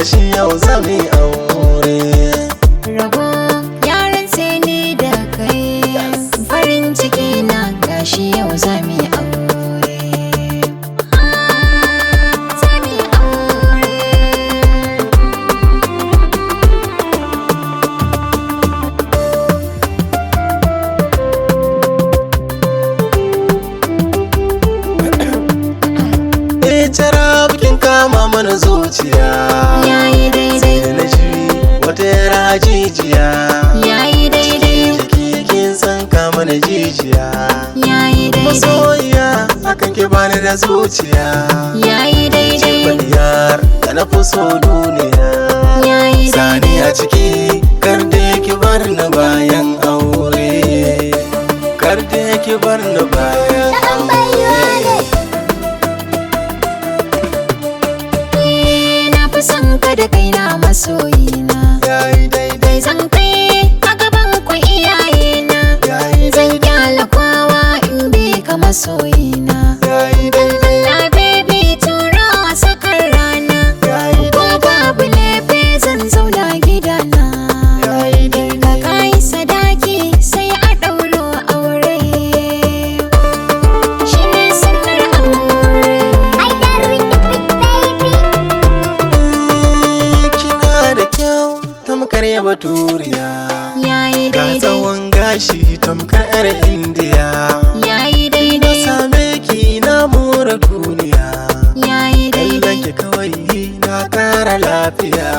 gashi yau zami aure. Rabo yaran sai ni da kai, farin ciki na gashi yau zami aure. Zami aure. Tara bikin kama mana zuciya, Yayi daidai, da na ji wata yara jijiya. yayi daidai, Jiki kin san kama na jijiya. yayi daidai, Masoyiya akan ki bani da zuciya. yayi daidai, Baliyar da na fi so duniya. yayi Sani daidai. a ciki kar da ki bar ni bayan aure. Kar da ki bar ni bayan aure. San ka da kaina masoyina, Yayi daidai, zan kai a gaban ku iyayena, yayi zan kyala kowa in bi ka masoyina. yayi daidai, Allah baby tura a sakar rana, yayi ko babu lefe zan zauna gidana. yayi daidai. Ka kai sadaki sai a ɗauro aure, shi ne sunnar aure. Kina da kyau tamkar ya baturiya, Yayi ga daidai, tsawon gashi tamkar 'yar indiya. yayi Na daidai, same ki na more duniya, yayi kallon daidai. ki kawai na ƙara lafiya.